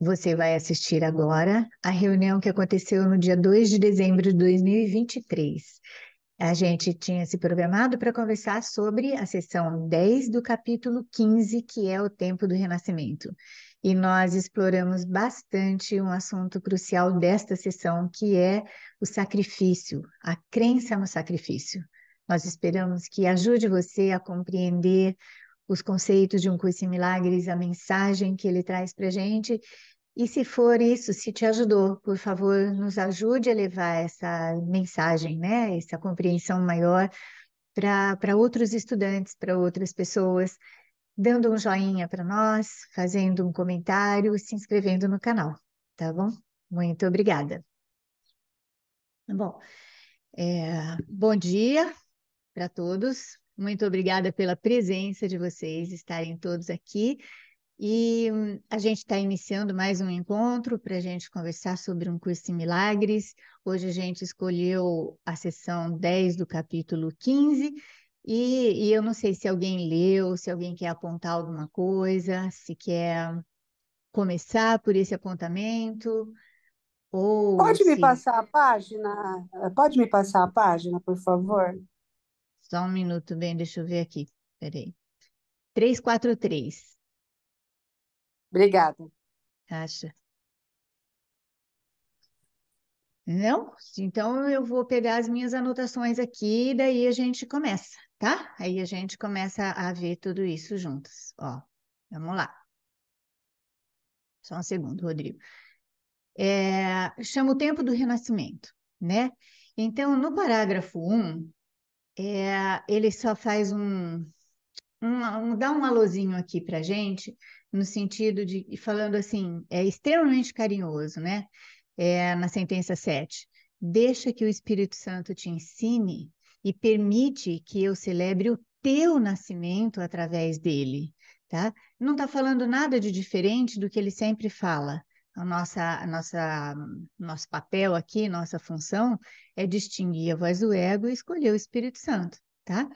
Você vai assistir agora a reunião que aconteceu no dia 2 de dezembro de 2023. A gente tinha se programado para conversar sobre a sessão 10 do capítulo 15, que é o tempo do renascimento. E nós exploramos bastante um assunto crucial desta sessão, que é o sacrifício, a crença no sacrifício. Nós esperamos que ajude você a compreender os conceitos de um curso em milagres, a mensagem que ele traz para a gente. E se for isso, se te ajudou, por favor, nos ajude a levar essa mensagem, né? Essa compreensão maior para outros estudantes, para outras pessoas, dando um joinha para nós, fazendo um comentário, se inscrevendo no canal, tá bom? Muito obrigada. Bom, bom dia para todos. Muito obrigada pela presença de vocês, estarem todos aqui. E a gente está iniciando mais um encontro para a gente conversar sobre um curso em milagres. Hoje a gente escolheu a sessão 10 do capítulo 15, e eu não sei se alguém leu, se alguém quer apontar alguma coisa, se quer começar por esse apontamento, ou Pode me se... passar a página? Pode me passar a página, por favor? Só um minuto, bem, deixa eu ver aqui. Peraí. 343, Obrigada. acha? Não? Então eu vou pegar as minhas anotações aqui e daí a gente começa, tá? Aí a gente começa a ver tudo isso juntos. Ó, vamos lá. Só um segundo, Rodrigo. Chama o tempo do renascimento, né? Então, no parágrafo 1, ele só faz dá um alôzinho aqui para gente, no sentido de, falando assim, é extremamente carinhoso, né? Na sentença 7. Deixa que o Espírito Santo te ensine e permite que eu celebre o teu nascimento através dele, tá? Não está falando nada de diferente do que ele sempre fala. Nosso papel aqui, nossa função é distinguir a voz do ego e escolher o Espírito Santo, tá?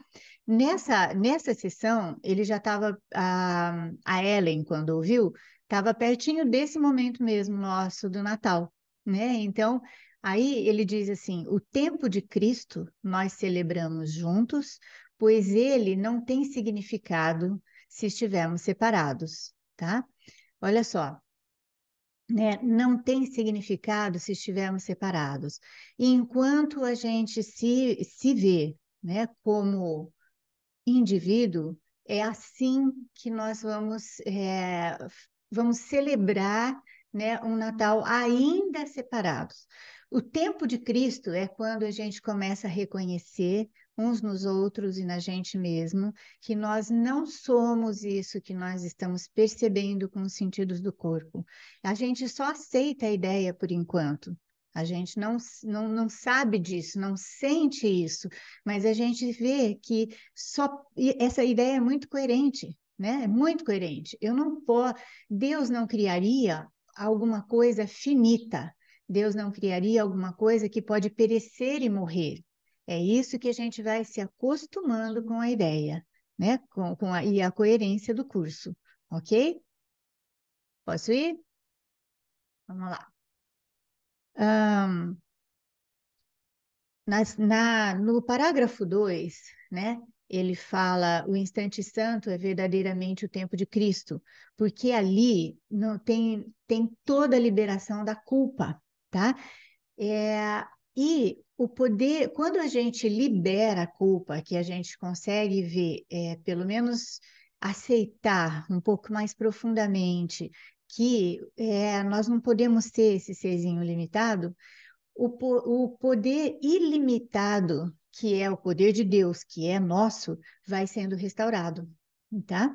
Nessa sessão, ele já estava, a Ellen, quando ouviu, estava pertinho desse momento mesmo nosso do Natal, né? Então, aí ele diz assim: o tempo de Cristo nós celebramos juntos, pois ele não tem significado se estivermos separados, tá? Olha só, né? Não tem significado se estivermos separados. E enquanto a gente se vê, né, como indivíduo, é assim que nós vamos celebrar, né, um Natal ainda separados. O tempo de Cristo é quando a gente começa a reconhecer uns nos outros e na gente mesmo que nós não somos isso que nós estamos percebendo com os sentidos do corpo. A gente só aceita a ideia por enquanto. A gente não sabe disso, não sente isso, mas a gente vê que essa ideia é muito coerente, né? É muito coerente. Eu não posso, Deus não criaria alguma coisa finita. Deus não criaria alguma coisa que pode perecer e morrer. É isso que a gente vai se acostumando com a ideia, né? E a coerência do curso, ok? Posso ir? Vamos lá. No parágrafo 2, né, ele fala: o instante santo é verdadeiramente o tempo de Cristo, porque ali não tem toda a liberação da culpa, tá? E o poder, quando a gente libera a culpa, que a gente consegue ver, pelo menos aceitar um pouco mais profundamente que nós não podemos ser esse serzinho limitado, o poder ilimitado, que é o poder de Deus, que é nosso, vai sendo restaurado, tá?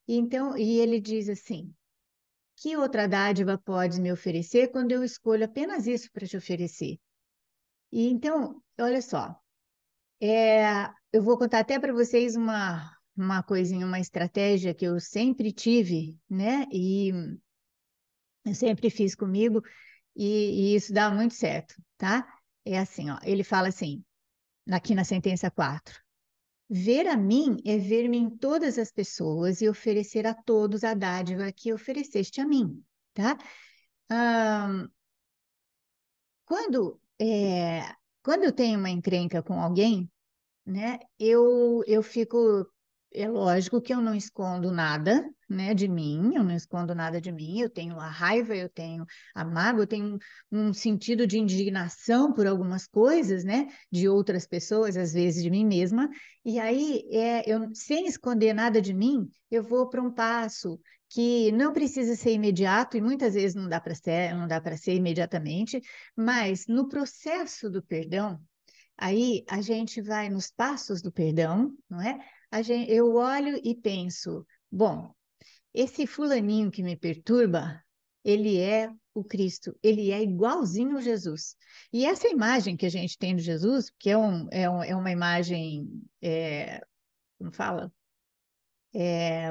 Então, e ele diz assim: que outra dádiva podes me oferecer quando eu escolho apenas isso para te oferecer? E então, olha só, eu vou contar até para vocês uma coisinha, uma estratégia que eu sempre tive, né? E eu sempre fiz comigo, e isso dá muito certo, tá? É assim, ó, ele fala assim, aqui na sentença 4: ver a mim é ver-me em todas as pessoas e oferecer a todos a dádiva que ofereceste a mim. tá? Ah, quando, quando eu tenho uma encrenca com alguém, né? Eu fico, é lógico que eu não escondo nada, né, de mim, eu não escondo nada de mim, eu tenho a raiva, eu tenho a mágoa, eu tenho um sentido de indignação por algumas coisas, né, de outras pessoas, às vezes de mim mesma, e aí, eu, sem esconder nada de mim, eu vou para um passo que não precisa ser imediato, e muitas vezes não dá para ser, não dá para ser imediatamente, mas no processo do perdão, aí a gente vai nos passos do perdão, não é? Eu olho e penso, bom, esse fulaninho que me perturba, ele é o Cristo, ele é igualzinho a Jesus. E essa imagem que a gente tem de Jesus, que é uma imagem, como fala?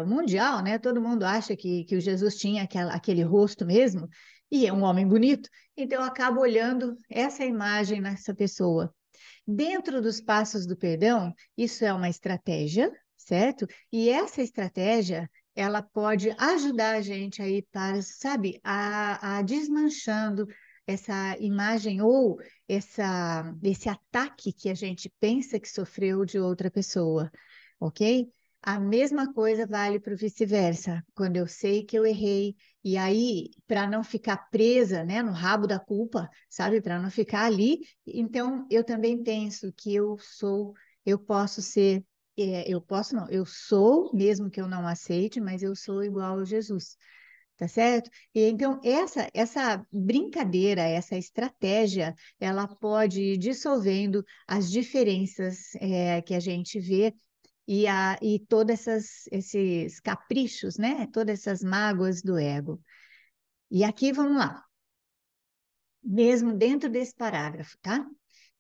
Mundial, né? Todo mundo acha que o Jesus tinha aquele rosto mesmo, e é um homem bonito. Então eu acabo olhando essa imagem nessa pessoa. Dentro dos passos do perdão, isso é uma estratégia, certo? E essa estratégia, ela pode ajudar a gente aí para, sabe, a desmanchando essa imagem ou esse ataque que a gente pensa que sofreu de outra pessoa, ok? A mesma coisa vale para o vice-versa. Quando eu sei que eu errei, e aí, para não ficar presa, né, no rabo da culpa, sabe, para não ficar ali, então, eu também penso que eu posso ser, eu posso não, eu sou, mesmo que eu não aceite, mas eu sou igual a Jesus, tá certo? E então, essa brincadeira, essa estratégia, ela pode ir dissolvendo as diferenças, que a gente vê e todos esses caprichos, né? Todas essas mágoas do ego. E aqui, vamos lá, mesmo dentro desse parágrafo, tá?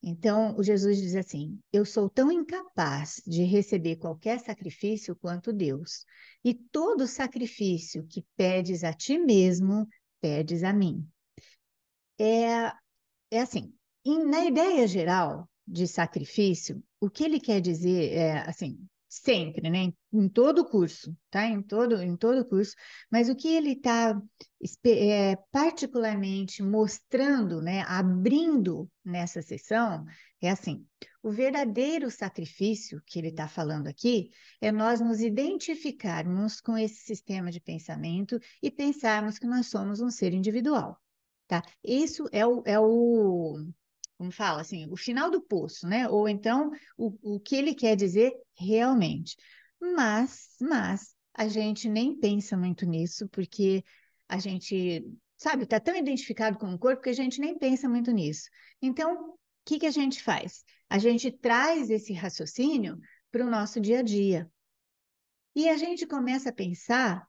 Então, o Jesus diz assim: Eu sou tão incapaz de receber qualquer sacrifício quanto Deus, e todo sacrifício que pedes a ti mesmo, pedes a mim. É, é assim, na ideia geral de sacrifício, o que ele quer dizer é assim, sempre, né? Em todo o curso, tá? Em todo o curso, mas o que ele está particularmente mostrando, né? Abrindo nessa sessão é assim. O verdadeiro sacrifício que ele está falando aqui é nós nos identificarmos com esse sistema de pensamento e pensarmos que nós somos um ser individual. Tá? Isso como fala assim, o final do poço, né? Ou então o que ele quer dizer realmente. Mas a gente nem pensa muito nisso, porque a gente, sabe, está tão identificado com o corpo que a gente nem pensa muito nisso. Então, o que que a gente faz? A gente traz esse raciocínio para o nosso dia a dia. E a gente começa a pensar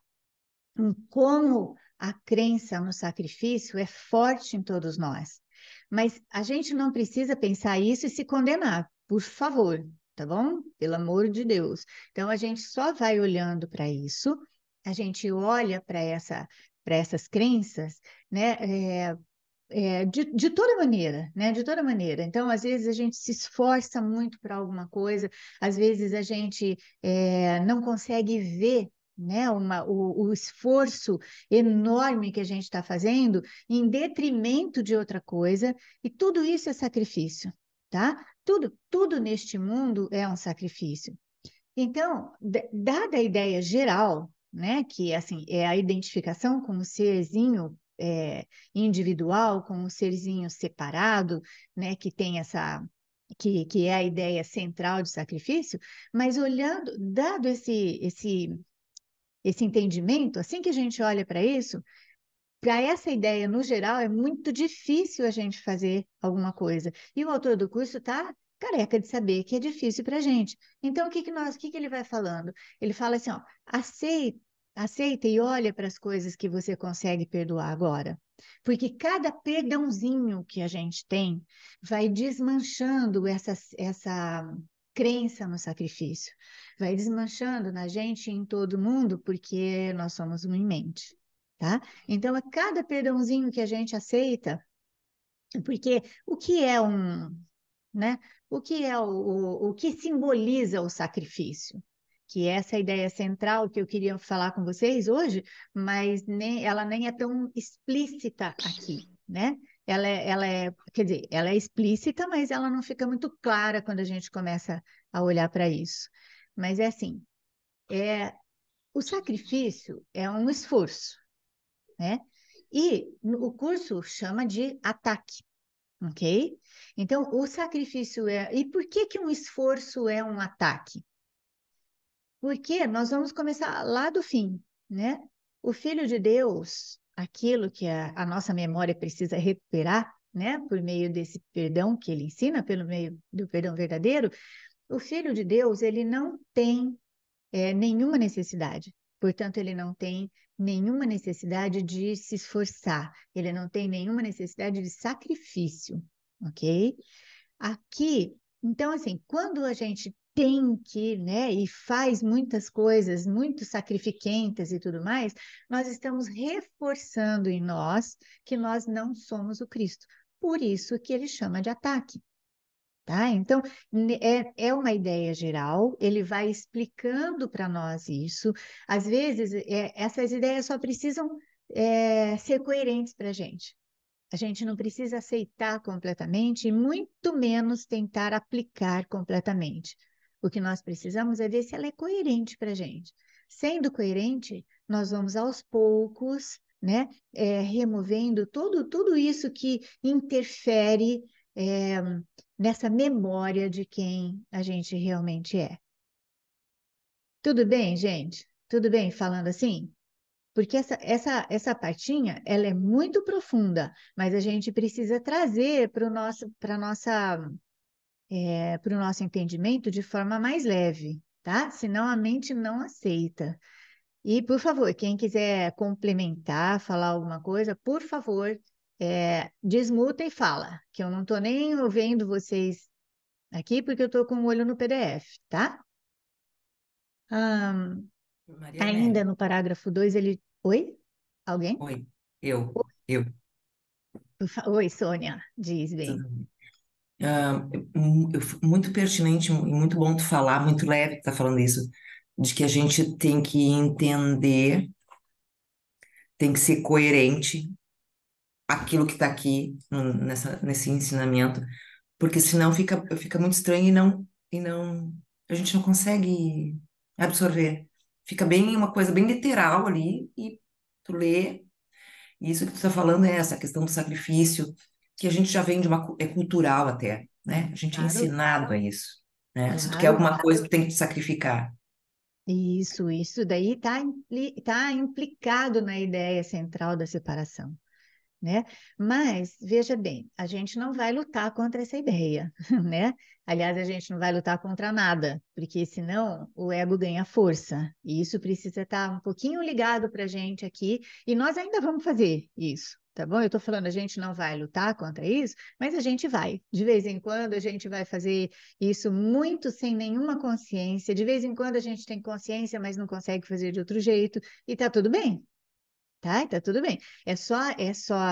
em como a crença no sacrifício é forte em todos nós. Mas a gente não precisa pensar isso e se condenar, por favor, tá bom? Pelo amor de Deus. Então a gente só vai olhando para isso, a gente olha para essas crenças, né? De toda maneira, né? De toda maneira. Então, às vezes, a gente se esforça muito para alguma coisa, às vezes a gente não consegue ver, né, o esforço enorme que a gente está fazendo em detrimento de outra coisa, e tudo isso é sacrifício, tá? Tudo neste mundo é um sacrifício. Então, dada a ideia geral, né, que assim é a identificação com o serzinho individual, com o serzinho separado, né, que tem que é a ideia central de sacrifício, mas olhando, dado esse entendimento, assim que a gente olha para isso, para essa ideia no geral, é muito difícil a gente fazer alguma coisa. E o autor do curso está careca de saber que é difícil para a gente. Então, o que que ele vai falando? Ele fala assim, ó, aceita e olha para as coisas que você consegue perdoar agora. Porque cada perdãozinho que a gente tem vai desmanchando essa crença no sacrifício. Vai desmanchando na gente e em todo mundo, porque nós somos uma mente. Tá? Então, a cada perdãozinho que a gente aceita, porque o que é né? O que é o que simboliza o sacrifício? que é essa ideia central que eu queria falar com vocês hoje, mas ela nem é tão explícita aqui, né? Quer dizer, ela é explícita, mas ela não fica muito clara quando a gente começa a olhar para isso. Mas é assim, o sacrifício é um esforço, né? E o curso chama de ataque, ok? Então, o sacrifício é. E por que que um esforço é um ataque? Porque nós vamos começar lá do fim, né? O Filho de Deus, aquilo que a nossa memória precisa recuperar, né? Por meio desse perdão que ele ensina, pelo meio do perdão verdadeiro, o Filho de Deus, ele não tem nenhuma necessidade. Portanto, ele não tem nenhuma necessidade de se esforçar, ele não tem nenhuma necessidade de sacrifício, ok? Aqui, então, assim, quando a gente tem que, né, e faz muitas coisas muito sacrificentas e tudo mais, nós estamos reforçando em nós que nós não somos o Cristo. Por isso que ele chama de ataque. Tá? Então, é uma ideia geral, ele vai explicando para nós isso. Às vezes, essas ideias só precisam ser coerentes para a gente. A gente não precisa aceitar completamente e muito menos tentar aplicar completamente. O que nós precisamos é ver se ela é coerente para a gente. Sendo coerente, nós vamos aos poucos, né, removendo tudo isso que interfere, é, nessa memória de quem a gente realmente é. Tudo bem, gente? Tudo bem falando assim? Porque essa partinha, ela é muito profunda, mas a gente precisa trazer para o nosso entendimento de forma mais leve, tá? Senão a mente não aceita. E, por favor, quem quiser complementar, falar alguma coisa, por favor, desmuta e fala, que eu não estou nem ouvindo vocês aqui, porque eu estou com o olho no PDF, tá? Ahn, Maria ainda Amélia. no parágrafo 2 ele... Oi? Alguém? Oi, eu. Oi, Sônia, diz Tudo bem. bem. Muito pertinente e muito bom tu falar, muito leve tu tá falando isso, de que a gente tem que entender, tem que ser coerente aquilo que está aqui nesse ensinamento, porque senão fica muito estranho a gente não consegue absorver. Fica bem uma coisa bem literal ali e tu lê. E isso que tu está falando é essa questão do sacrifício, que a gente já vem é cultural até, né? A gente é Claro, ensinado a isso, né? Se tu quer claro. alguma coisa, tu tem que te sacrificar. Isso daí tá implicado na ideia central da separação, né? Mas, veja bem, a gente não vai lutar contra essa ideia, né? Aliás, a gente não vai lutar contra nada, porque senão o ego ganha força, e isso precisa estar um pouquinho ligado para a gente aqui, e nós ainda vamos fazer isso, tá bom? Eu estou falando, a gente não vai lutar contra isso, mas a gente vai. De vez em quando a gente vai fazer isso muito sem nenhuma consciência, de vez em quando a gente tem consciência, mas não consegue fazer de outro jeito, e tá tudo bem. Tá, e tá tudo bem. É só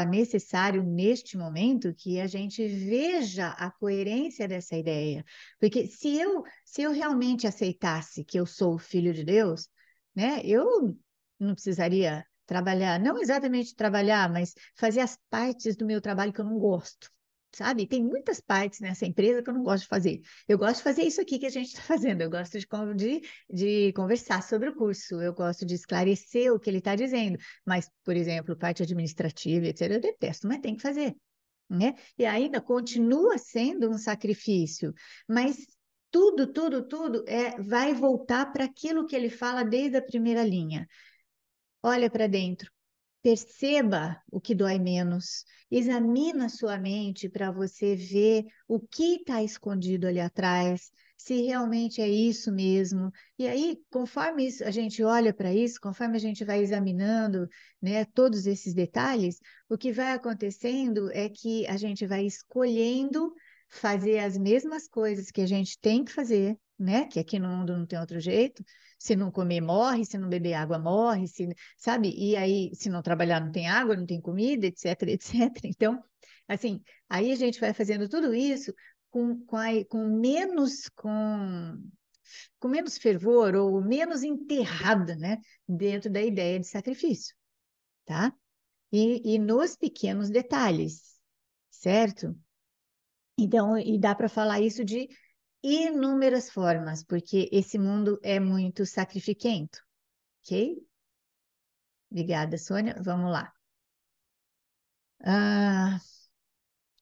necessário neste momento que a gente veja a coerência dessa ideia. Porque se eu realmente aceitasse que eu sou o filho de Deus, né, eu não precisaria trabalhar, não exatamente trabalhar, mas fazer as partes do meu trabalho que eu não gosto. Sabe? Tem muitas partes nessa empresa que eu não gosto de fazer. Eu gosto de fazer isso aqui que a gente está fazendo. Eu gosto de conversar sobre o curso. Eu gosto de esclarecer o que ele está dizendo. Mas, por exemplo, parte administrativa, etc., eu detesto, mas tem que fazer, né? E ainda continua sendo um sacrifício, mas tudo vai voltar para aquilo que ele fala desde a primeira linha. Olha para dentro, perceba o que dói menos, examina sua mente para você ver o que está escondido ali atrás, se realmente é isso mesmo. E aí, conforme a gente olha para isso, conforme a gente vai examinando, né, todos esses detalhes, o que vai acontecendo é que a gente vai escolhendo fazer as mesmas coisas que a gente tem que fazer, né? Que aqui no mundo não tem outro jeito. Se não comer, morre, se não beber água, morre, sabe? E aí, se não trabalhar, não tem água, não tem comida, etc, etc. Então, assim, aí a gente vai fazendo tudo isso com menos, com menos fervor ou menos enterrada, né, dentro da ideia de sacrifício, tá? E nos pequenos detalhes, certo? Então, e dá para falar isso de inúmeras formas, porque esse mundo é muito sacrifiquento, ok? Obrigada, Sônia. Vamos lá. Ah,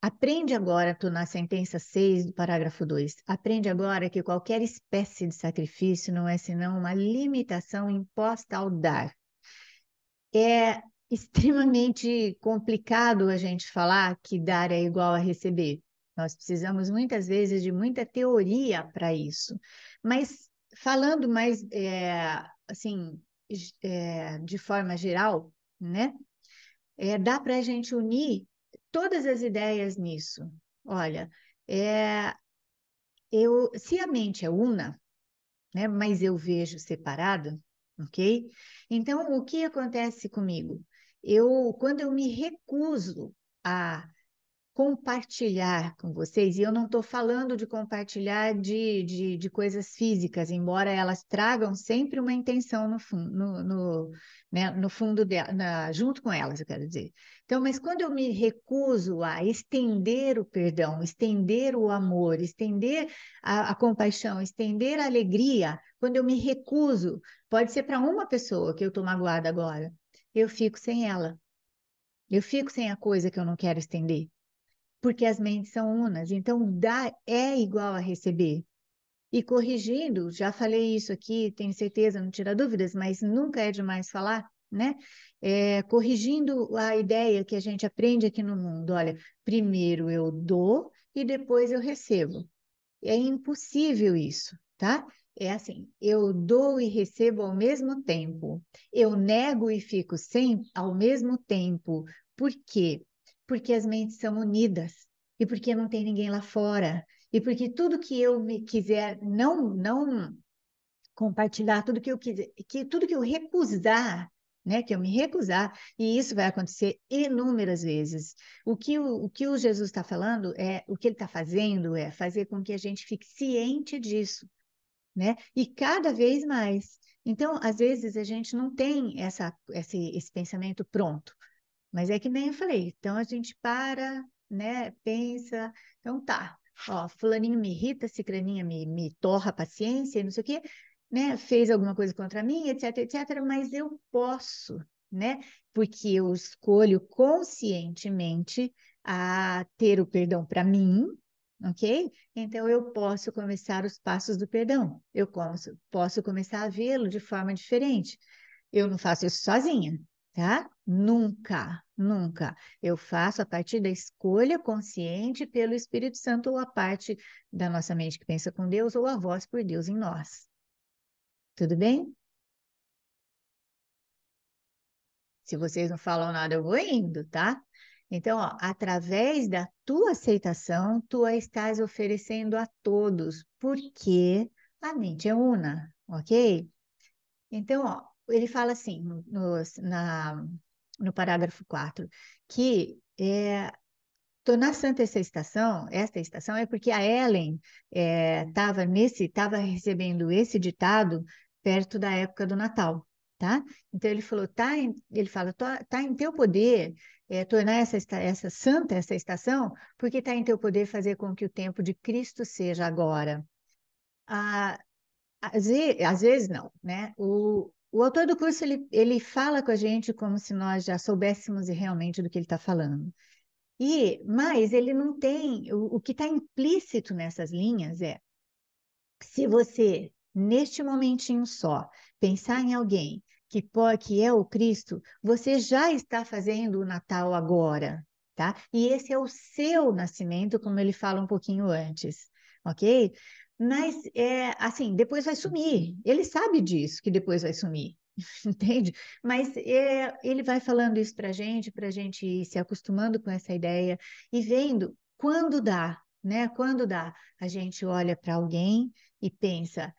aprende agora, estou na sentença 6 do parágrafo 2. Aprende agora que qualquer espécie de sacrifício não é senão uma limitação imposta ao dar. É extremamente complicado a gente falar que dar é igual a receber. Nós precisamos muitas vezes de muita teoria para isso. Mas falando mais assim, de forma geral, né? Dá para a gente unir todas as ideias nisso. Olha, é, se a mente é una, né, mas eu vejo separada, ok? Então, o que acontece comigo? Quando eu me recuso a compartilhar com vocês, e eu não estou falando de compartilhar de coisas físicas, embora elas tragam sempre uma intenção no fundo, né, no fundo junto com elas, eu quero dizer. Então, mas quando eu me recuso a estender o perdão, estender o amor, estender a compaixão, estender a alegria, quando eu me recuso, pode ser para uma pessoa que eu estou magoada agora, eu fico sem ela. Eu fico sem a coisa que eu não quero estender porque as mentes são unas. Então, dar é igual a receber. E corrigindo, já falei isso aqui, tenho certeza, não tira dúvidas, mas nunca é demais falar, né? Corrigindo a ideia que a gente aprende aqui no mundo. Olha, primeiro eu dou e depois eu recebo. É impossível isso, tá? É assim, eu dou e recebo ao mesmo tempo. Eu nego e fico sem ao mesmo tempo. Por quê? Porque as mentes são unidas e porque não tem ninguém lá fora. E porque tudo que eu me quiser não compartilhar, tudo que eu quiser, tudo que eu recusar, né, que eu me recusar, e isso vai acontecer inúmeras vezes. O que o Jesus está falando o que ele está fazendo é fazer com que a gente fique ciente disso, né? E cada vez mais. Então, às vezes a gente não tem esse pensamento pronto, mas é que nem eu falei. Então a gente para, né? Pensa, então tá. Ó, fulaninho me irrita, cicraninha me torra a paciência, e não sei o quê, né? Fez alguma coisa contra mim, etc, etc, mas eu posso, né? Porque eu escolho conscientemente a ter o perdão para mim, ok? Então eu posso começar os passos do perdão. Eu posso começar a vê-lo de forma diferente. Eu não faço isso sozinha, tá? Nunca, nunca. Eu faço a partir da escolha consciente pelo Espírito Santo ou a parte da nossa mente que pensa com Deus ou a voz por Deus em nós. Tudo bem? Se vocês não falam nada, eu vou indo, tá? Então, ó, através da tua aceitação, tu a estás oferecendo a todos, porque a mente é una, ok? Então, ó, ele fala assim, no parágrafo 4 que tô na Santa esta estação é porque a Ellen estava recebendo esse ditado perto da época do Natal, tá? Então ele falou, ele fala, tá em teu poder tornar essa estação, porque está em teu poder fazer com que o tempo de Cristo seja agora. Ah, às vezes não, né? O autor do curso ele fala com a gente como se nós já soubéssemos realmente do que ele está falando. Mas ele não tem. O que está implícito nessas linhas se você, neste momentinho só, pensar em alguém que é o Cristo, você já está fazendo o Natal agora, tá? E esse é o seu nascimento, como ele fala um pouquinho antes, ok? Mas, assim, depois vai sumir. Ele sabe disso, que depois vai sumir, entende? Mas ele vai falando isso para a gente ir se acostumando com essa ideia e vendo quando dá, né? Quando dá, a gente olha para alguém e pensa,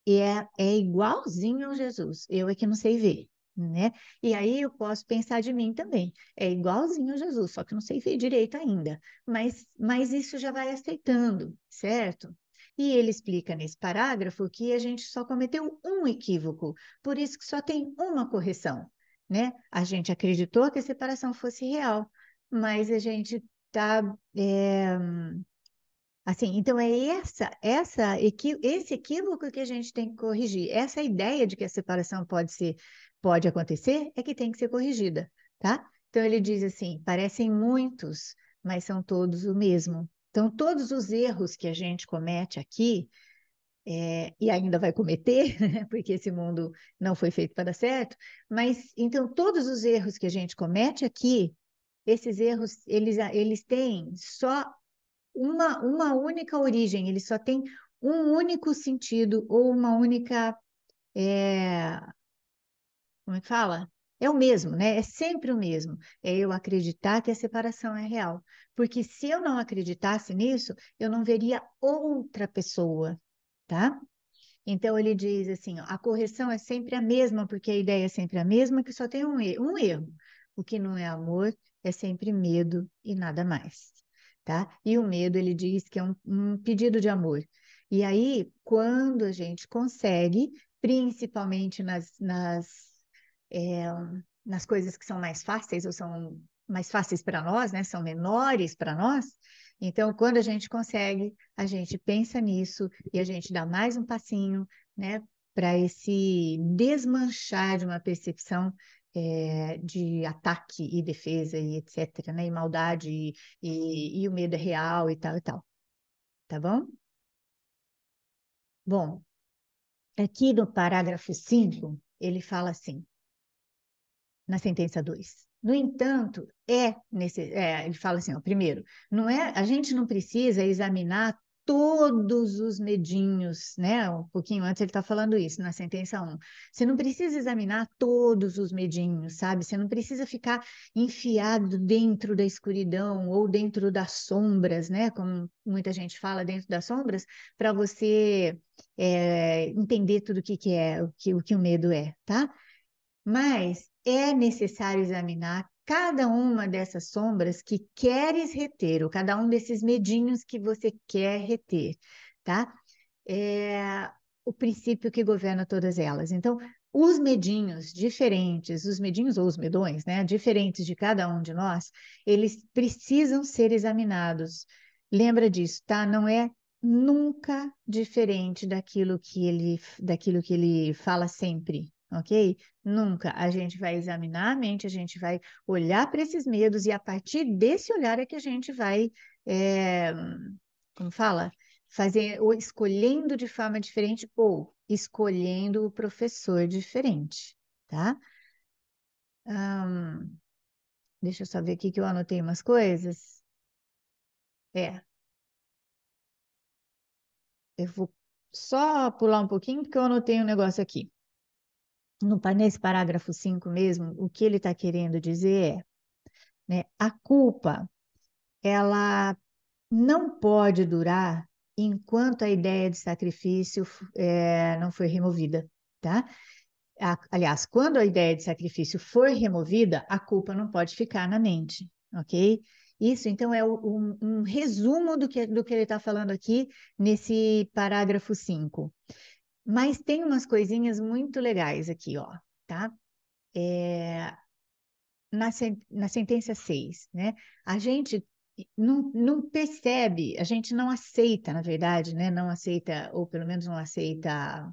é igualzinho a Jesus, eu é que não sei ver, né? E aí eu posso pensar de mim também, é igualzinho a Jesus, só que não sei ver direito ainda, mas isso já vai aceitando, certo? E ele explica nesse parágrafo que a gente só cometeu um equívoco, por isso que só tem uma correção, né? A gente acreditou que a separação fosse real, mas a gente está assim, então é esse equívoco que a gente tem que corrigir. Essa ideia de que a separação pode acontecer é que tem que ser corrigida, tá? Então ele diz assim: parecem muitos, mas são todos o mesmo. Então, todos os erros que a gente comete aqui, e ainda vai cometer, né, porque esse mundo não foi feito para dar certo, mas então todos os erros que a gente comete aqui, esses erros, eles têm só uma única origem, ele só tem um único sentido ou uma única, é, como é que fala? É o mesmo, né? É sempre o mesmo. É eu acreditar que a separação é real. Porque se eu não acreditasse nisso, eu não veria outra pessoa, tá? Então ele diz assim, ó, a correção é sempre a mesma, porque a ideia é sempre a mesma, que só tem um erro. O que não é amor é sempre medo e nada mais, tá? E o medo, ele diz que é um pedido de amor. E aí, quando a gente consegue, principalmente é, nas coisas que são mais fáceis, ou são mais fáceis para nós, né? São menores para nós. Então, quando a gente consegue, a gente pensa nisso e a gente dá mais um passinho, né? Para esse desmanchar de uma percepção de ataque e defesa e etc, né? E maldade e o medo é real e tal, tá bom? Bom, aqui no parágrafo 5 ele fala assim: na sentença 2. No entanto, ele fala assim, ó, primeiro, não é, a gente não precisa examinar todos os medinhos, né? Um pouquinho antes ele está falando isso, na sentença 1. Você não precisa examinar todos os medinhos, sabe? Você não precisa ficar enfiado dentro da escuridão ou dentro das sombras, né? Como muita gente fala, dentro das sombras, para você entender tudo que é, o que o medo é, tá? Mas é necessário examinar cada uma dessas sombras que queres reter, ou cada um desses medinhos que você quer reter, tá? É o princípio que governa todas elas. Então, os medinhos diferentes, os medinhos ou os medões, né, diferentes de cada um de nós, eles precisam ser examinados. Lembra disso, tá? Não é nunca diferente daquilo que ele fala sempre, ok? Nunca. A gente vai examinar a mente, a gente vai olhar para esses medos e a partir desse olhar é que a gente vai, é, como fala? Fazer ou escolhendo de forma diferente ou escolhendo o professor diferente, tá? Ahn, deixa eu só ver aqui que eu anotei umas coisas. É, eu vou só pular um pouquinho porque eu anotei um negócio aqui. Nesse parágrafo 5 mesmo, o que ele está querendo dizer né, a culpa, ela não pode durar enquanto a ideia de sacrifício não foi removida, tá? Aliás, quando a ideia de sacrifício for removida, a culpa não pode ficar na mente, ok? Isso, então, é um resumo do que ele está falando aqui nesse parágrafo 5. Mas tem umas coisinhas muito legais aqui, ó, tá? Na sentença 6, né? A gente não percebe, a gente não aceita, na verdade, né? Não aceita, ou pelo menos não aceita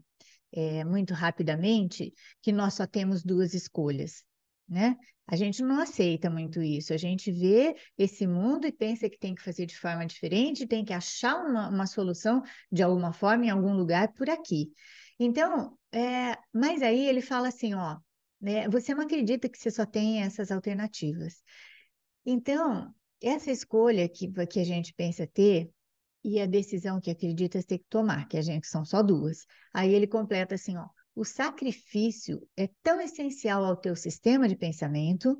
muito rapidamente, que nós só temos duas escolhas, né? A gente não aceita muito isso. A gente vê esse mundo e pensa que tem que fazer de forma diferente, tem que achar uma solução de alguma forma, em algum lugar por aqui. Então, mas aí ele fala assim, ó, né, você não acredita que você só tem essas alternativas. Então, essa escolha que a gente pensa ter e a decisão que acredita ter que tomar, que a gente são só duas. Aí ele completa assim, ó, o sacrifício é tão essencial ao teu sistema de pensamento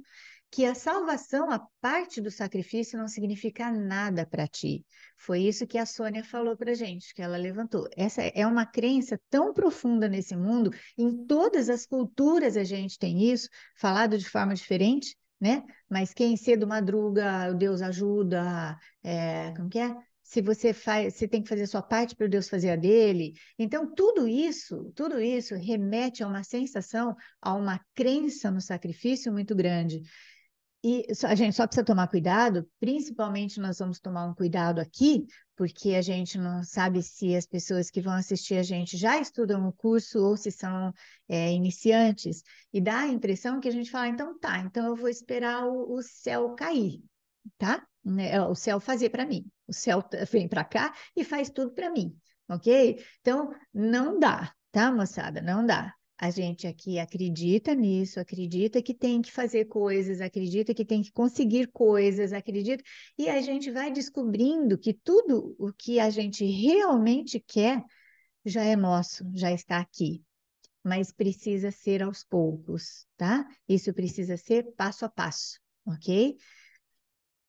que a salvação, a parte do sacrifício, não significa nada para ti. Foi isso que a Sônia falou para gente, que ela levantou. Essa é uma crença tão profunda nesse mundo, em todas as culturas a gente tem isso, falado de forma diferente, né? Mas quem cedo madruga, Deus ajuda, como que é? se você faz, se tem que fazer a sua parte para Deus fazer a dele. Então, tudo isso remete a uma sensação, a uma crença no sacrifício muito grande. E a gente só precisa tomar cuidado, principalmente nós vamos tomar um cuidado aqui, porque a gente não sabe se as pessoas que vão assistir a gente já estudam o curso ou se são iniciantes, e dá a impressão que a gente fala, então tá, então eu vou esperar o céu cair, tá? Né, o céu fazer para mim. O céu vem para cá e faz tudo para mim, ok? Então, não dá, tá, moçada? Não dá. A gente aqui acredita nisso, acredita que tem que fazer coisas, acredita que tem que conseguir coisas, acredita, e a gente vai descobrindo que tudo o que a gente realmente quer já é nosso, já está aqui, mas precisa ser aos poucos, tá? Isso precisa ser passo a passo, ok?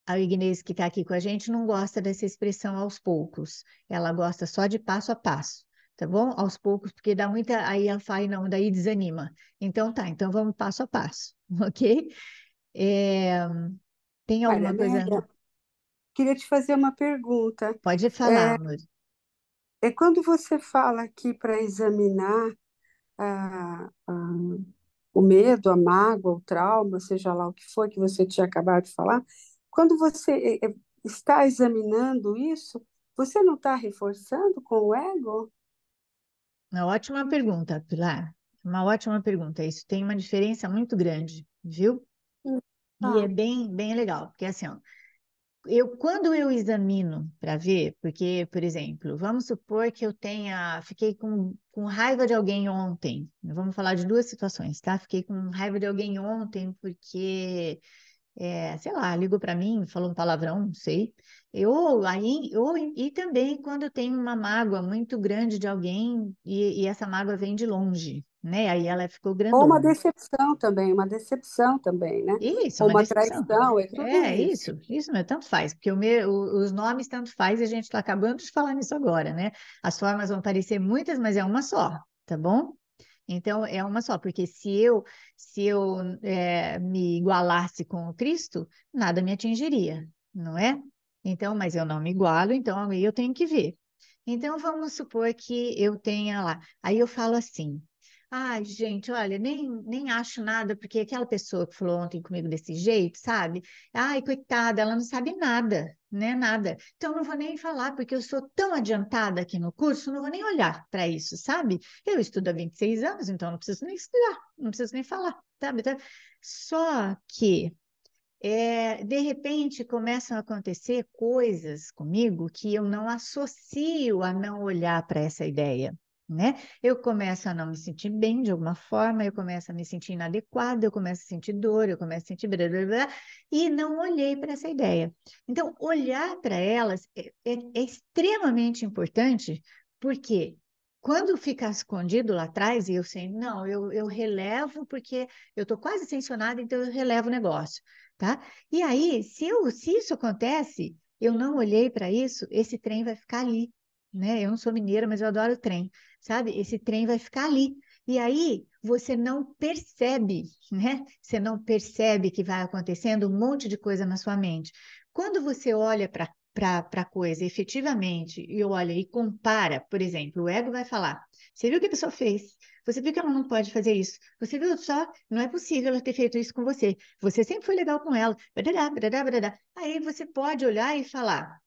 A Ignez, que está aqui com a gente, não gosta dessa expressão aos poucos. Ela gosta só de passo a passo, tá bom? Aos poucos, porque dá muita. Aí ela fala, não, daí desanima. Então tá, então vamos passo a passo, ok? É, tem Olha, alguma coisa? Amélia, queria te fazer uma pergunta. Pode falar, É, amor. quando você fala aqui para examinar o medo, a mágoa, o trauma, seja lá o que foi que você tinha acabado de falar, quando você está examinando isso, você não está reforçando com o ego? Uma ótima pergunta, Pilar. Uma ótima pergunta. Isso tem uma diferença muito grande, viu? E é Ah, bem legal, porque assim, ó, quando eu examino para ver, porque, por exemplo, vamos supor que fiquei com raiva de alguém ontem. Vamos falar de duas situações, tá? Fiquei com raiva de alguém ontem porque, sei lá, ligou para mim, falou um palavrão, não sei. E também quando eu tenho uma mágoa muito grande de alguém e essa mágoa vem de longe, né? Aí ela ficou ou grandona. uma decepção também, né? Isso, Ou uma uma decepção. traição, é tudo É isso. isso, mas tanto faz, porque os nomes tanto faz e a gente está acabando de falar nisso agora, né? As formas vão parecer muitas, mas é uma só, tá bom? Então é uma só, porque se eu me igualasse com o Cristo, nada me atingiria, não é? Então, mas eu não me igualo, então aí eu tenho que ver. Então vamos supor que eu tenha lá, aí eu falo assim. Ai, gente, olha, nem acho nada, porque aquela pessoa que falou ontem comigo desse jeito, sabe? Ai, coitada, ela não sabe nada, né? Nada. Então, eu não vou nem falar, porque eu sou tão adiantada aqui no curso, não vou nem olhar para isso, sabe? Eu estudo há 26 anos, então não preciso nem estudar, não preciso nem falar, sabe? Então, só que, de repente, começam a acontecer coisas comigo que eu não associo a não olhar para essa ideia. Né? Eu começo a não me sentir bem de alguma forma, eu começo a me sentir inadequada, eu começo a sentir dor, eu começo a sentir blá, blá, blá, e não olhei para essa ideia. Então, olhar para elas é extremamente importante, porque quando fica escondido lá atrás, e eu sei, não, eu relevo porque eu estou quase tensionada, então eu relevo o negócio, tá? E aí, se isso acontece, eu não olhei para isso, esse trem vai ficar ali, né? Eu não sou mineira, mas eu adoro trem, sabe? Esse trem vai ficar ali. E aí, você não percebe, né? Você não percebe que vai acontecendo um monte de coisa na sua mente. Quando você olha para a coisa efetivamente e olha e compara, por exemplo, o ego vai falar: você viu o que a pessoa fez? Você viu que ela não pode fazer isso? Você viu só? Não é possível ela ter feito isso com você. Você sempre foi legal com ela. Badadá, badadá, badadá. Aí você pode olhar e falar: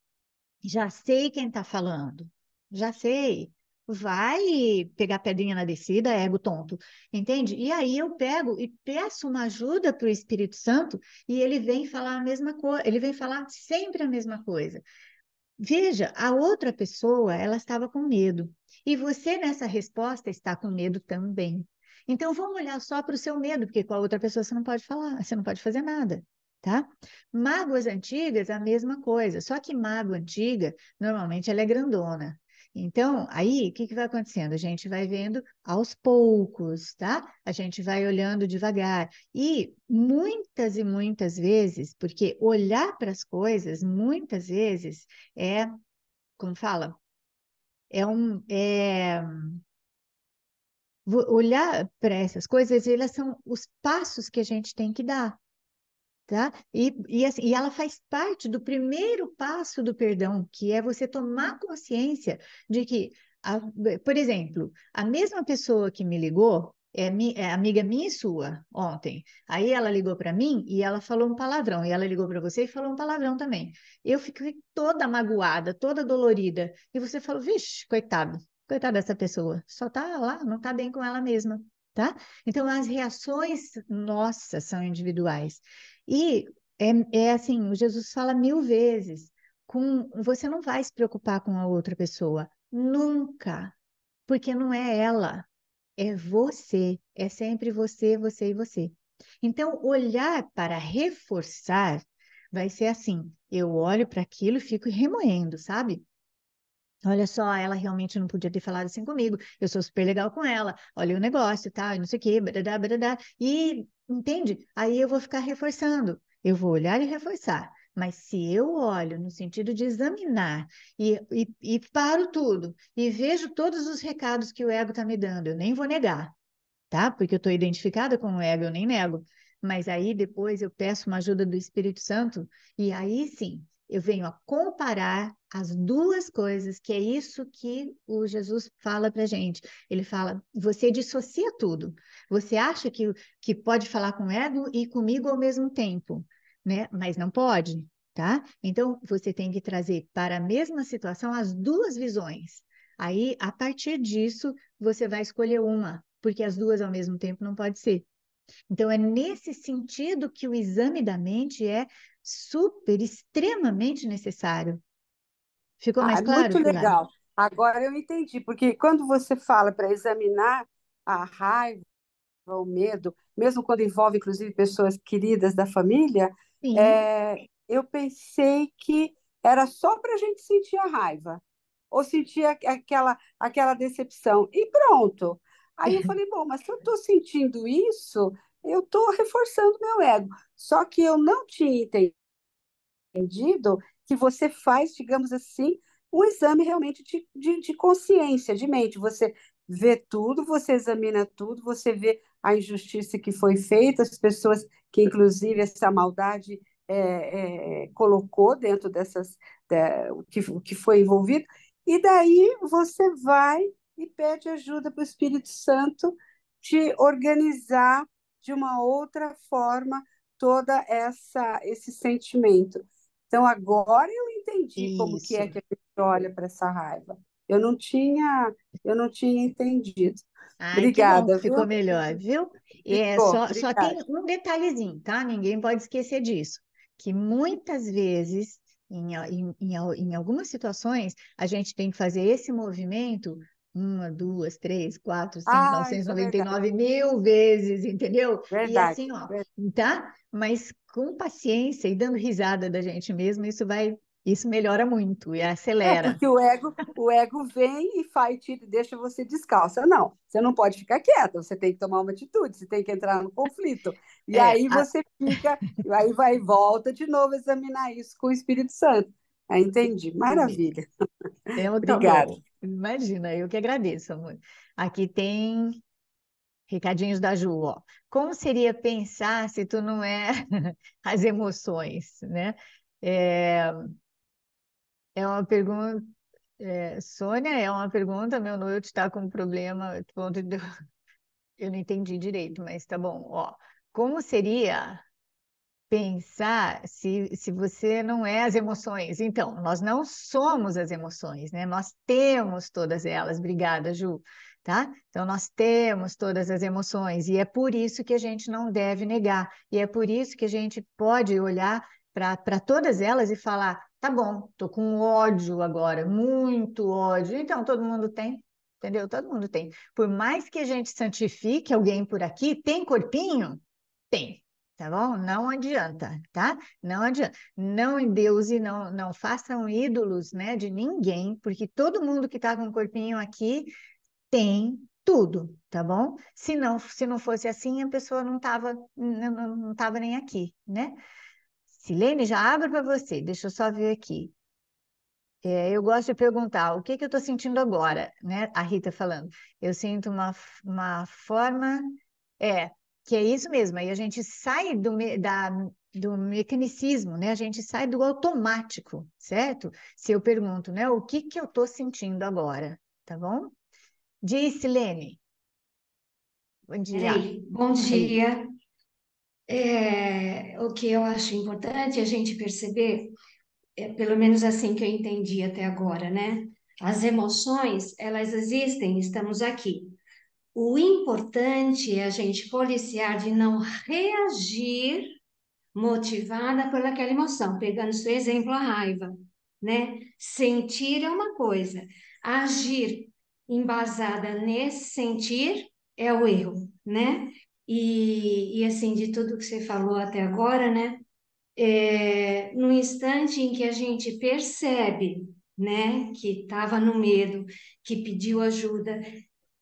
já sei quem está falando, já sei. Vai pegar pedrinha na descida, ego tonto, entende? E aí eu pego e peço uma ajuda para o Espírito Santo e ele vem falar a mesma coisa, ele vem falar sempre a mesma coisa. Veja, a outra pessoa, ela estava com medo. E você, nessa resposta, está com medo também. Então, vamos olhar só para o seu medo, porque com a outra pessoa você não pode falar, você não pode fazer nada, tá? Mágoas antigas, a mesma coisa. Só que mágoa antiga, normalmente, ela é grandona. Então, aí, o que que vai acontecendo? A gente vai vendo aos poucos, tá? A gente vai olhando devagar. E muitas vezes, porque olhar para as coisas, muitas vezes, é, como fala, olhar para essas coisas, elas são os passos que a gente tem que dar. tá? E ela faz parte do primeiro passo do perdão, que é você tomar consciência de que, por exemplo, a mesma pessoa que me ligou é amiga minha e sua ontem. Aí ela ligou para mim e ela falou um palavrão, e ela ligou para você e falou um palavrão também. Eu fiquei toda magoada, toda dolorida, e você falou, vixe, coitada dessa pessoa, só tá lá, não tá bem com ela mesma. Tá? Então, as reações nossas são individuais. E é assim, o Jesus fala 1000 vezes, você não vai se preocupar com a outra pessoa, nunca, porque não é ela, é você, é sempre você, você e você. Então, olhar para reforçar vai ser assim, eu olho para aquilo e fico remoendo, sabe? Olha só, ela realmente não podia ter falado assim comigo. Eu sou super legal com ela. Olha o negócio, tá? E não sei o quê, badadá, badadá. E, entende? Aí eu vou ficar reforçando. Eu vou olhar e reforçar. Mas se eu olho no sentido de examinar e paro tudo e vejo todos os recados que o ego está me dando, eu nem vou negar, tá? Porque eu estou identificada com o ego, eu nem nego. Mas aí depois eu peço uma ajuda do Espírito Santo e aí sim eu venho a comparar as duas coisas, que é isso que o Jesus fala para gente. Ele fala: você dissocia tudo. Você acha que pode falar com o ego e comigo ao mesmo tempo, né? Mas não pode, tá? Então você tem que trazer para a mesma situação as duas visões. Aí, a partir disso, você vai escolher uma, porque as duas ao mesmo tempo não pode ser. Então, é nesse sentido que o exame da mente é super, extremamente necessário. Ficou Ah, mais é claro, muito Pilar? legal. Agora eu entendi, porque quando você fala para examinar a raiva, o medo, mesmo quando envolve, inclusive, pessoas queridas da família, Sim. eu pensei que era só para a gente sentir a raiva, ou sentir aquela decepção, e pronto. Aí eu falei, bom, mas se eu estou sentindo isso, eu estou reforçando meu ego. Só que eu não tinha entendido que você faz, digamos assim, um exame realmente de consciência, de mente. Você vê tudo, você examina tudo, você vê a injustiça que foi feita, as pessoas que, inclusive, essa maldade colocou dentro o que foi envolvido, e daí você vai e pede ajuda para o Espírito Santo de organizar de uma outra forma toda esse sentimento. Então, agora eu entendi como que é Isso. que a gente olha para essa raiva. Eu não tinha entendido. Ai, que bom que Obrigada, ficou viu? melhor, viu? É, Ficou, só tem obrigada. um detalhezinho, tá? Ninguém pode esquecer disso. Que muitas vezes, em algumas situações, a gente tem que fazer esse movimento uma, duas, três, quatro, cinco, Ah, novecentos e isso é noventa e verdade, nove mil vezes, entendeu? E verdade. assim, ó, tá? Mas com paciência e dando risada da gente mesmo, isso melhora muito e acelera. Porque o ego vem e faz, deixa você descalça. Não, você não pode ficar quieta, você tem que tomar uma atitude, você tem que entrar no conflito. E É, aí você fica, aí vai e volta de novo examinar isso com o Espírito Santo. Aí entendi. Maravilha. então, tá Obrigada. bom. Imagina, eu que agradeço, amor. Aqui tem recadinhos da Ju, ó. Como seria pensar se tu não é as emoções, né? É, é uma pergunta, Sônia, é uma pergunta, meu noite está com um problema, eu não entendi direito, mas tá bom, ó. Como seria pensar se você não é as emoções? Então, nós não somos as emoções, né? Nós temos todas elas. Obrigada, Ju. Tá? Então, nós temos todas as emoções e é por isso que a gente não deve negar. E é por isso que a gente pode olhar para todas elas e falar: tá bom, tô com ódio agora, muito ódio. Então, todo mundo tem, entendeu? Todo mundo tem. Por mais que a gente santifique alguém por aqui, tem corpinho? Tem, tá bom? Não adianta, tá? Não adianta. Não endeuse, não façam ídolos, né, de ninguém, porque todo mundo que tá com um corpinho aqui tem tudo, tá bom? Se não fosse assim, a pessoa não tava nem aqui, né? Silene, já abro para você, deixa eu só ver aqui. Eu gosto de perguntar o que que eu estou sentindo agora, né? A Rita falando. Eu sinto uma forma, é, que é isso mesmo. Aí a gente sai do mecanicismo, né? A gente sai do automático, certo? Se eu pergunto, né, o que que eu estou sentindo agora, tá bom? Diz, Silene, bom dia. Peraí, bom Aí. dia. O que eu acho importante a gente perceber, pelo menos assim que eu entendi até agora, né? As emoções, elas existem, estamos aqui. O importante é a gente policiar de não reagir motivada por aquela emoção, pegando seu exemplo, a raiva, né? Sentir é uma coisa, agir embasada nesse sentir é o erro, né? E assim, de tudo que você falou até agora, né? No instante em que a gente percebe, né, que estava no medo, que pediu ajuda,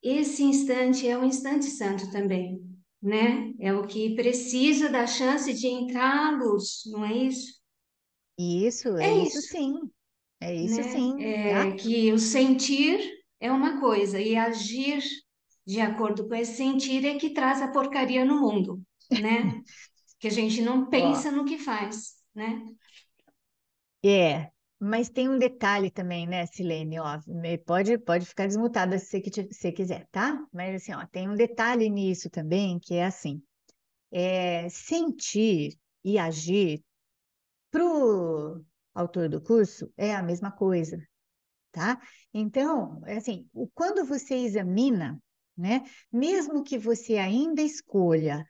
esse instante é um instante santo também, né? É o que precisa da chance de entrar à luz, não é isso? Isso, é É isso isso, sim. É isso né? sim, tá? Que o sentir é uma coisa e agir de acordo com esse sentir é que traz a porcaria no mundo, né? Que a gente não Ó, pensa no que faz, né? é, mas tem um detalhe também, né, Silene? Ó, pode ficar desmutada se você quiser, tá? Mas assim, ó, tem um detalhe nisso também, que é assim, sentir e agir para o autor do curso é a mesma coisa, tá? Então, é assim, quando você examina, né, mesmo que você ainda escolha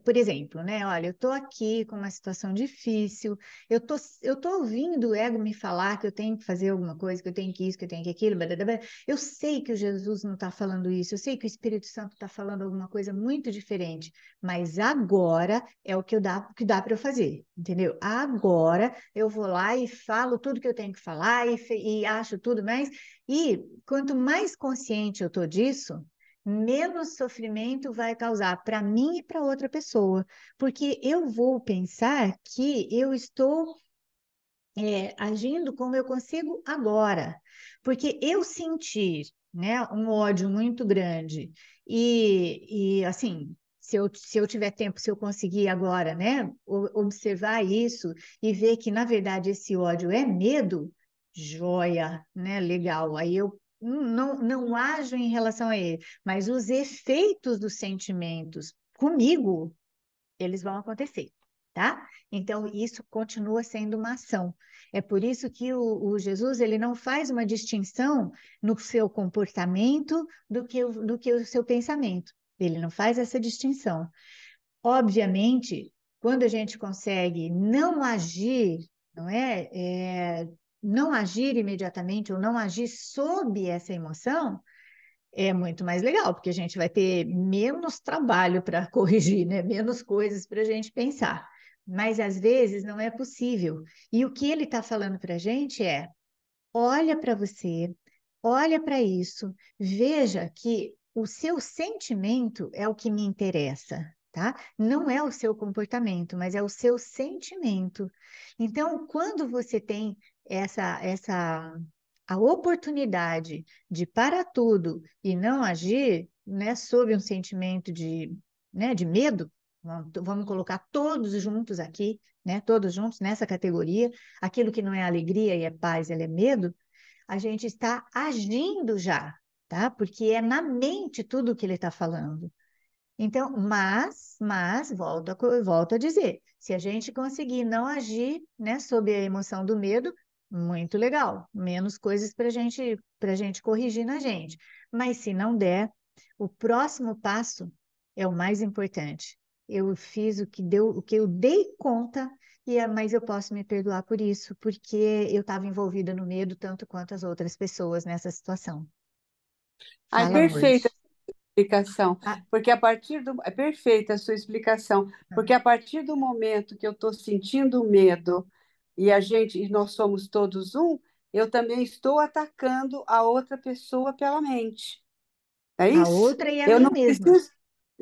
por exemplo, né? Olha, eu estou aqui com uma situação difícil, eu tô ouvindo o ego me falar que eu tenho que fazer alguma coisa, que eu tenho que isso, que eu tenho que aquilo, blá, blá, blá. Eu sei que o Jesus não está falando isso, eu sei que o Espírito Santo está falando alguma coisa muito diferente, mas agora é o que dá para eu fazer, entendeu? Agora eu vou lá e falo tudo que eu tenho que falar e acho tudo mais. E quanto mais consciente eu estou disso, menos sofrimento vai causar para mim e para outra pessoa, porque eu vou pensar que eu estou agindo como eu consigo agora, porque eu sentir, né, um ódio muito grande e assim, se eu tiver tempo, se eu conseguir agora, né, observar isso e ver que na verdade esse ódio é medo, joia, né, legal. Aí eu não ajo em relação a ele, mas os efeitos dos sentimentos comigo eles vão acontecer, tá? Então, isso continua sendo uma ação. É por isso que o Jesus ele não faz uma distinção no seu comportamento do que o seu pensamento. Ele não faz essa distinção. Obviamente, quando a gente consegue não agir, não não agir imediatamente ou não agir sob essa emoção, é muito mais legal, porque a gente vai ter menos trabalho para corrigir, né? Menos coisas para a gente pensar. Mas às vezes não é possível. E o que ele está falando para a gente é: olha para você, olha para isso, veja que o seu sentimento é o que me interessa, tá? Não é o seu comportamento, mas é o seu sentimento. Então, quando você tem essa a oportunidade de parar tudo e não agir, né, sob um sentimento de medo, vamos colocar todos juntos aqui, né, todos juntos nessa categoria, aquilo que não é alegria e é paz, ele é medo, a gente está agindo já, tá? Porque é na mente tudo o que ele está falando. Então, mas volto a dizer, se a gente conseguir não agir, né, sob a emoção do medo, muito legal, menos coisas para gente corrigir na gente. Mas se não der, o próximo passo é o mais importante. Eu fiz o que eu dei conta, mas eu posso me perdoar por isso, porque eu estava envolvida no medo tanto quanto as outras pessoas nessa situação. Ai, Fala, amor. perfeita a explicação, Ah, porque a partir do... É perfeita a sua explicação, porque a partir do momento que eu estou sentindo medo e nós somos todos um, eu também estou atacando a outra pessoa pela mente. É a isso? outra e a Eu mim não mesma. preciso,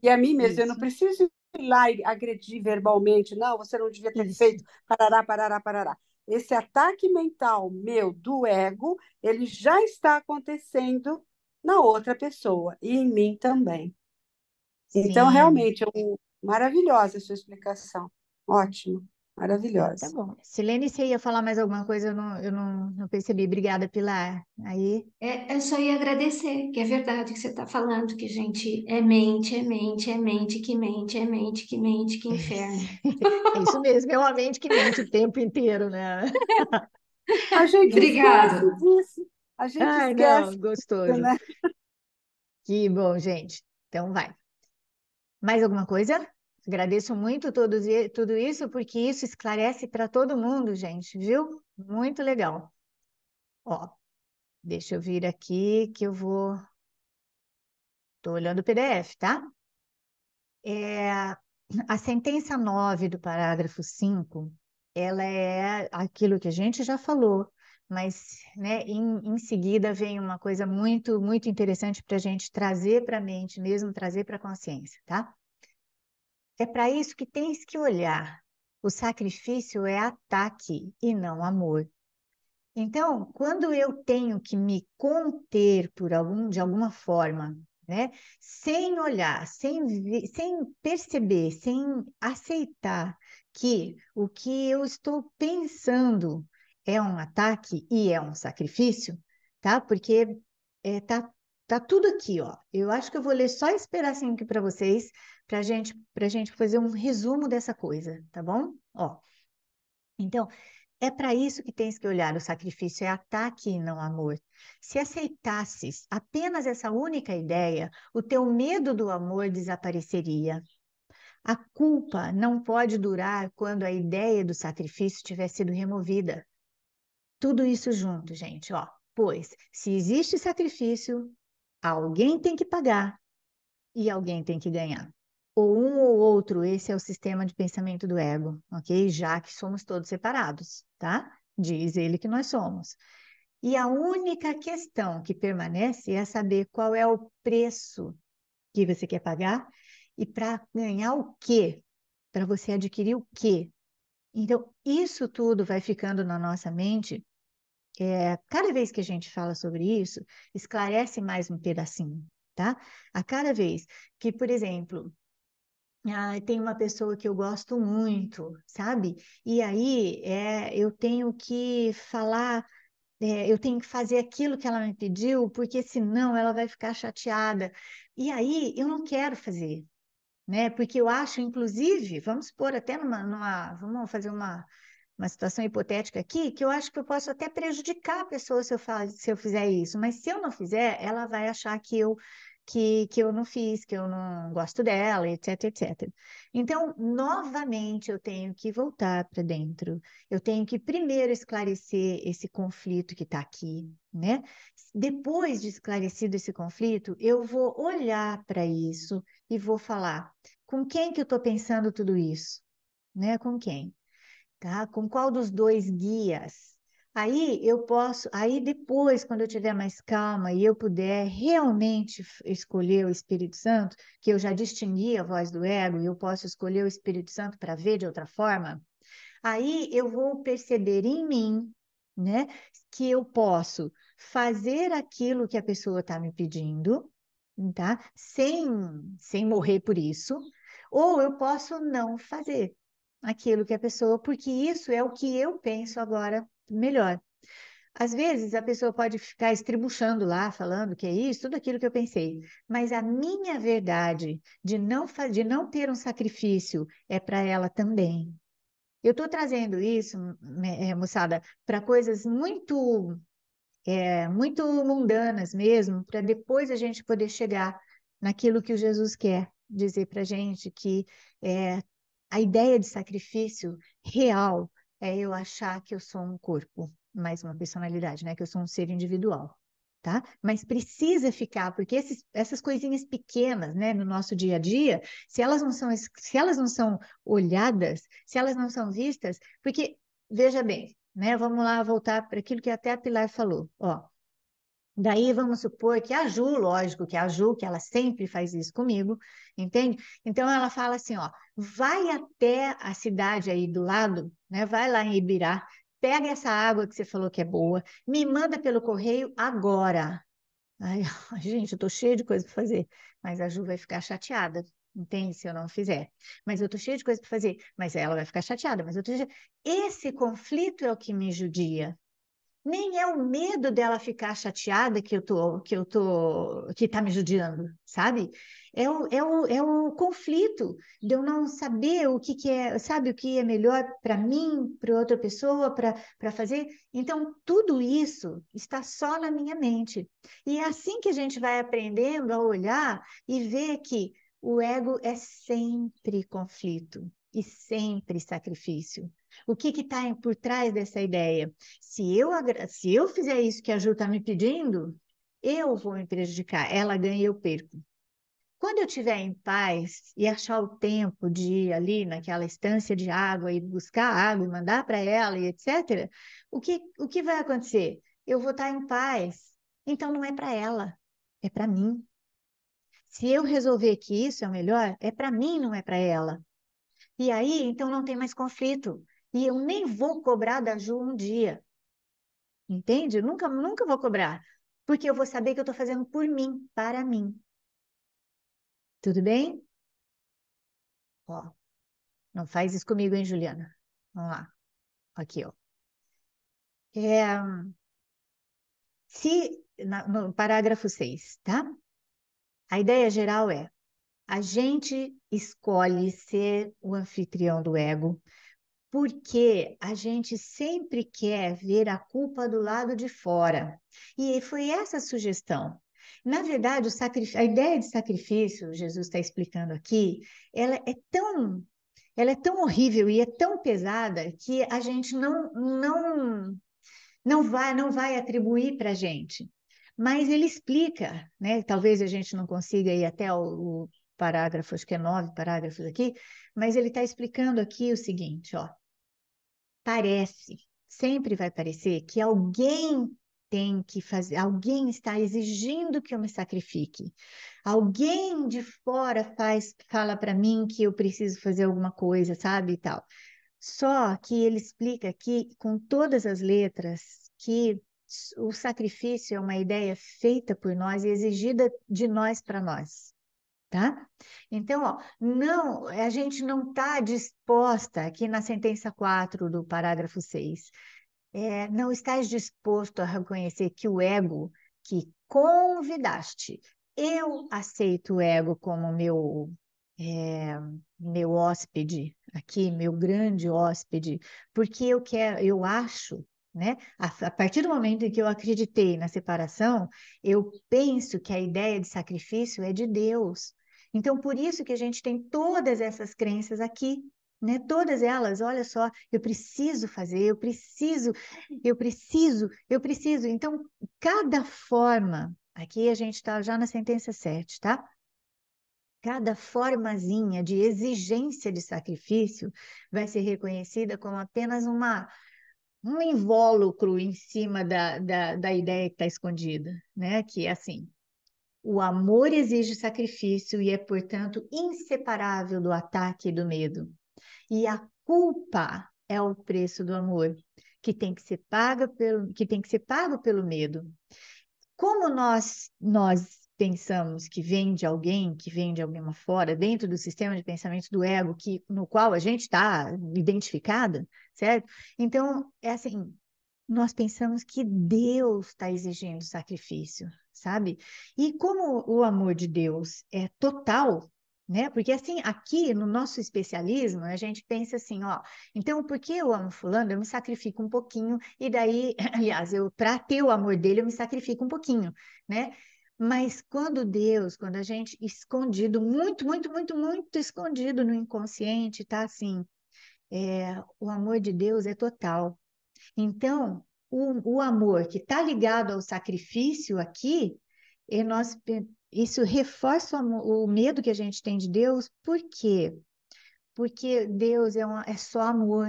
e a mim mesma, eu não Isso, preciso ir lá e agredir verbalmente, não, você não devia ter isso. feito, parará, parará, parará. Esse ataque mental meu do ego, ele já está acontecendo na outra pessoa e em mim também. Então, Sim, realmente, Maravilhosa a sua explicação. Ótimo, Tá maravilhosa. bom. Silene, você ia falar mais alguma coisa? Eu não percebi. Obrigada, Pilar. Aí, Eu só ia agradecer, que é verdade que você está falando, que a gente é mente, é mente, é mente, que mente, é mente, que mente, que inferno. é isso mesmo, é uma mente que mente o tempo inteiro, né? A gente esquece Obrigado. disso. A gente Ai, esquece não, disso, gostoso. né? Que bom, gente. Então vai. Mais alguma coisa? Agradeço muito tudo isso, porque isso esclarece para todo mundo, gente, viu? Muito legal. Ó, deixa eu vir aqui que eu vou. Estou olhando o PDF, tá? É, a sentença 9 do parágrafo 5, ela é aquilo que a gente já falou, mas, né, em seguida vem uma coisa muito, muito interessante para a gente trazer para a mente mesmo, trazer para a consciência, tá? É para isso que tens que olhar. O sacrifício é ataque e não amor. Então, quando eu tenho que me conter de alguma forma, né, sem olhar, sem perceber, sem aceitar que o que eu estou pensando é um ataque e é um sacrifício, tá? Porque tá tudo aqui, ó. Eu acho que eu vou ler só esse pedacinho aqui para vocês, para gente fazer um resumo dessa coisa, tá bom? Ó. Então, é para isso que tens que olhar. O sacrifício é ataque e não amor. Se aceitasses apenas essa única ideia, o teu medo do amor desapareceria. A culpa não pode durar quando a ideia do sacrifício tiver sido removida. Tudo isso junto, gente, ó. Pois, se existe sacrifício, alguém tem que pagar e alguém tem que ganhar. Ou um ou outro, esse é o sistema de pensamento do ego, ok? Já que somos todos separados, tá? Diz ele que nós somos. E a única questão que permanece é saber qual é o preço que você quer pagar e para ganhar o quê? Para você adquirir o quê? Então, isso tudo vai ficando na nossa mente. Cada vez que a gente fala sobre isso, esclarece mais um pedacinho, tá? A cada vez que, por exemplo, tem uma pessoa que eu gosto muito, sabe? E aí eu tenho que falar, eu tenho que fazer aquilo que ela me pediu, porque senão ela vai ficar chateada. E aí eu não quero fazer, né? Porque eu acho, inclusive, vamos pôr até vamos fazer uma situação hipotética aqui, que eu acho que eu posso até prejudicar a pessoa se eu fizer isso, mas se eu não fizer, ela vai achar que eu não fiz, que eu não gosto dela, etc, etc. Então, novamente, eu tenho que voltar para dentro, eu tenho que primeiro esclarecer esse conflito que está aqui, né? Depois de esclarecido esse conflito, eu vou olhar para isso e vou falar, com quem que eu estou pensando tudo isso? Né? Com quem? Tá? Com qual dos dois guias? Aí depois, quando eu tiver mais calma e eu puder realmente escolher o Espírito Santo, que eu já distingui a voz do ego e eu posso escolher o Espírito Santo para ver de outra forma, aí eu vou perceber em mim, né, que eu posso fazer aquilo que a pessoa está me pedindo, tá? Sem morrer por isso, ou eu posso não fazer aquilo que a pessoa, porque isso é o que eu penso agora melhor. Às vezes a pessoa pode ficar estribuchando lá, falando que é isso, tudo aquilo que eu pensei, mas a minha verdade de não ter um sacrifício é para ela também. Eu estou trazendo isso, moçada, para coisas muito mundanas mesmo, para depois a gente poder chegar naquilo que o Jesus quer dizer para a gente, que é, a ideia de sacrifício real é eu achar que eu sou um corpo, mais uma personalidade, né? Que eu sou um ser individual. Tá? Mas precisa ficar, porque essas coisinhas pequenas, né, no nosso dia a dia, se elas não são olhadas, se elas não são vistas, porque, veja bem, né, vamos lá voltar para aquilo que até a Pilar falou, ó, daí vamos supor que a Ju, lógico que a Ju, que ela sempre faz isso comigo, entende? Então ela fala assim, ó, vai até a cidade aí do lado, né? Vai lá em Ibirá, pega essa água que você falou que é boa, me manda pelo correio agora. Ai, gente, eu tô cheia de coisa para fazer, mas a Ju vai ficar chateada, entende? Se eu não fizer. Mas eu tô cheia de coisa para fazer, mas ela vai ficar chateada, mas eu tô cheia... Esse conflito é o que me judia. Nem é o medo dela ficar chateada que tá me judiando, sabe? É o conflito de eu não saber o que que é, sabe, o que é melhor para mim, para outra pessoa, para fazer. Então, tudo isso está só na minha mente. E é assim que a gente vai aprendendo a olhar e ver que o ego é sempre conflito e sempre sacrifício. O que está por trás dessa ideia? Se eu fizer isso que a Ju está me pedindo, eu vou me prejudicar. Ela ganha e eu perco. Quando eu estiver em paz e achar o tempo de ir ali naquela estância de água e buscar água e mandar para ela e etc., o que vai acontecer? Eu vou estar em paz. Então não é para ela, é para mim. Se eu resolver que isso é o melhor, é para mim, não é para ela. E aí, então não tem mais conflito. E eu nem vou cobrar da Ju um dia. Entende? Eu nunca vou cobrar, porque eu vou saber que eu estou fazendo por mim, para mim. Tudo bem? Ó, não faz isso comigo, hein, Juliana? Vamos lá. Aqui, ó. É, no parágrafo 6, tá? A ideia geral é: a gente escolhe ser o anfitrião do ego porque a gente sempre quer ver a culpa do lado de fora. E foi essa a sugestão. Na verdade, a ideia de sacrifício, Jesus está explicando aqui, ela é tão horrível e é tão pesada que a gente não vai atribuir para a gente. Mas ele explica, né? Talvez a gente não consiga ir até o parágrafo, acho que é 9 parágrafos aqui, mas ele está explicando aqui o seguinte, ó. Sempre vai parecer que alguém tem que fazer, alguém está exigindo que eu me sacrifique. Alguém de fora fala para mim que eu preciso fazer alguma coisa, sabe, e tal. Só que ele explica aqui com todas as letras que o sacrifício é uma ideia feita por nós e exigida de nós para nós. Tá? Então, ó, não, a gente não está disposta, aqui na sentença 4 do parágrafo 6, não estás disposto a reconhecer que o ego que convidaste, eu aceito o ego como é, meu hóspede aqui, meu grande hóspede, porque eu acho, né? A partir do momento em que eu acreditei na separação, eu penso que a ideia de sacrifício é de Deus. Então, por isso que a gente tem todas essas crenças aqui, né? Todas elas, olha só, eu preciso fazer, eu preciso. Então, cada forma, aqui a gente está já na sentença 7, tá? Cada formazinha de exigência de sacrifício vai ser reconhecida como apenas um invólucro em cima da ideia que está escondida, né? Que é assim, o amor exige sacrifício e é, portanto, inseparável do ataque e do medo. E a culpa é o preço do amor, que tem que ser pago pelo medo. Como nós pensamos que vem de alguém, que vem de alguma fora, dentro do sistema de pensamento do ego, no qual a gente está identificada, certo? Então, é assim, nós pensamos que Deus está exigindo sacrifício, sabe? E como o amor de Deus é total, né? Porque assim, aqui no nosso especialismo, a gente pensa assim, ó, então porque eu amo fulano, eu me sacrifico um pouquinho, e daí, aliás, para ter o amor dele, eu me sacrifico um pouquinho, né? Mas quando a gente escondido, muito, muito, muito, muito escondido no inconsciente, tá assim, o amor de Deus é total. Então, o amor que está ligado ao sacrifício aqui, isso reforça o medo que a gente tem de Deus. Por quê? Porque Deus é só amor,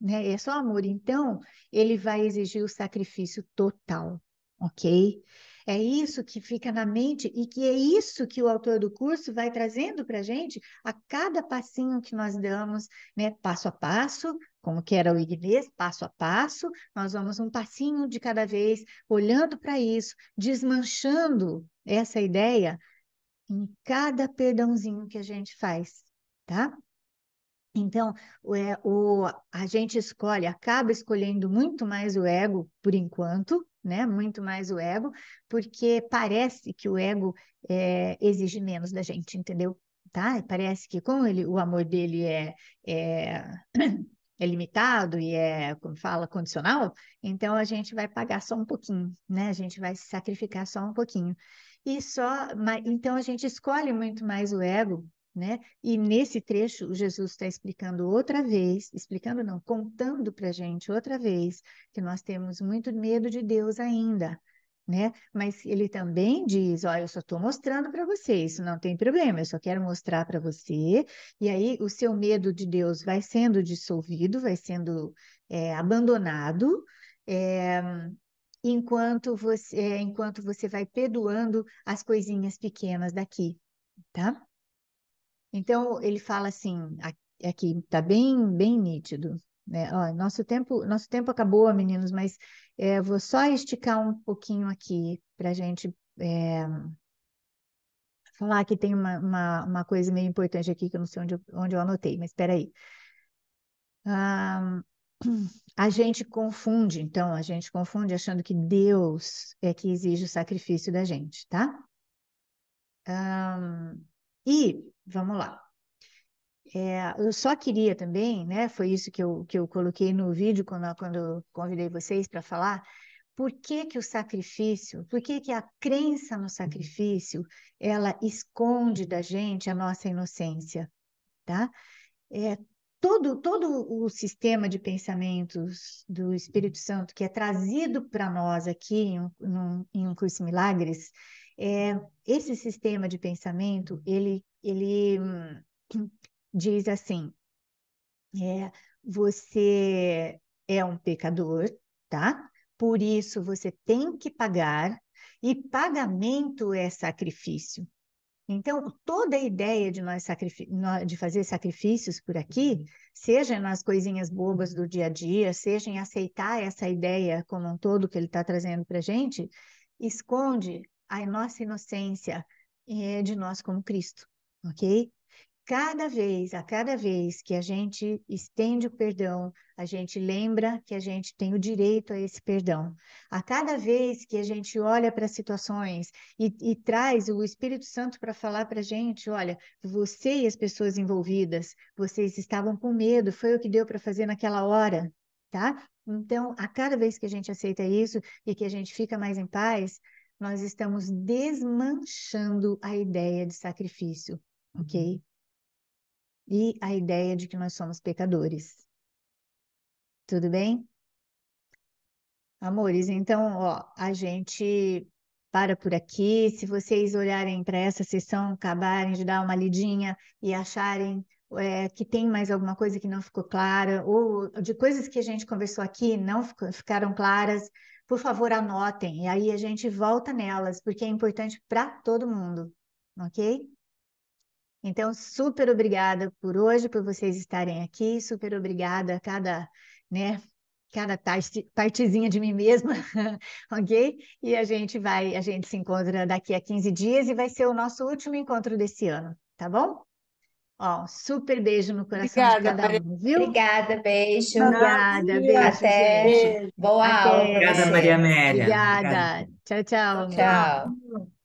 né? É só amor. Então, ele vai exigir o sacrifício total, ok? É isso que fica na mente e que é isso que o autor do curso vai trazendo para a gente a cada passinho que nós damos, né? Passo a passo, como que era o Ignês, passo a passo, nós vamos um passinho de cada vez, olhando para isso, desmanchando essa ideia em cada perdãozinho que a gente faz, tá? Então, a gente escolhe, acaba escolhendo muito mais o ego por enquanto, né? Muito mais o ego, porque parece que o ego exige menos da gente, entendeu? Tá? E parece que como o amor dele é, é limitado e como fala, condicional, então a gente vai pagar só um pouquinho, né? A gente vai se sacrificar só um pouquinho. Então a gente escolhe muito mais o ego, né? E nesse trecho, o Jesus está explicando outra vez, explicando não, contando para a gente outra vez, que nós temos muito medo de Deus ainda, né? Mas ele também diz: olha, eu só estou mostrando para você, isso não tem problema, eu só quero mostrar para você. E aí o seu medo de Deus vai sendo dissolvido, vai sendo abandonado. é, enquanto você vai perdoando as coisinhas pequenas daqui, tá? Então, ele fala assim, aqui está bem nítido, né? Ó, nosso tempo acabou, meninos, mas vou só esticar um pouquinho aqui para a gente falar que tem uma coisa meio importante aqui que eu não sei onde eu anotei, mas espera aí. Ah, a gente confunde, então, a gente confunde achando que Deus é que exige o sacrifício da gente, tá? E, vamos lá. Eu só queria também, né? Foi isso que eu coloquei no vídeo quando eu convidei vocês para falar. Por que que o sacrifício, por que que a crença no sacrifício, ela esconde da gente a nossa inocência, tá? É, todo o sistema de pensamentos do Espírito Santo que é trazido para nós aqui em um curso em Milagres, esse sistema de pensamento, ele diz assim, você é um pecador, tá? Por isso você tem que pagar, e pagamento é sacrifício. Então, toda a ideia de de fazer sacrifícios por aqui, seja nas coisinhas bobas do dia a dia, seja em aceitar essa ideia como um todo que ele está trazendo para a gente, esconde a nossa inocência de nós como Cristo, ok? A cada vez que a gente estende o perdão, a gente lembra que a gente tem o direito a esse perdão. A cada vez que a gente olha para situações e traz o Espírito Santo para falar para a gente, olha, você e as pessoas envolvidas, vocês estavam com medo, foi o que deu para fazer naquela hora, tá? Então, a cada vez que a gente aceita isso e que a gente fica mais em paz, nós estamos desmanchando a ideia de sacrifício, ok? E a ideia de que nós somos pecadores. Tudo bem? Amores, então, ó, a gente para por aqui. Se vocês olharem para essa sessão, acabarem de dar uma lidinha e acharem que tem mais alguma coisa que não ficou clara, ou de coisas que a gente conversou aqui e não ficaram claras, por favor, anotem. E aí a gente volta nelas, porque é importante para todo mundo, ok? Então, super obrigada por hoje, por vocês estarem aqui, super obrigada a né, cada partezinha de mim mesma, ok? E a gente se encontra daqui a 15 dias e vai ser o nosso último encontro desse ano, tá bom? Ó, um super beijo no coração de Obrigada, cada Maria. um, viu? Obrigada, beijo. Obrigada, Maravilha. beijo, Até. gente. Beijo. Boa aula para Até. Obrigada, Maria você. Amélia. Obrigada. Obrigada. Tchau, tchau, Tchau, amor. tchau. Tchau.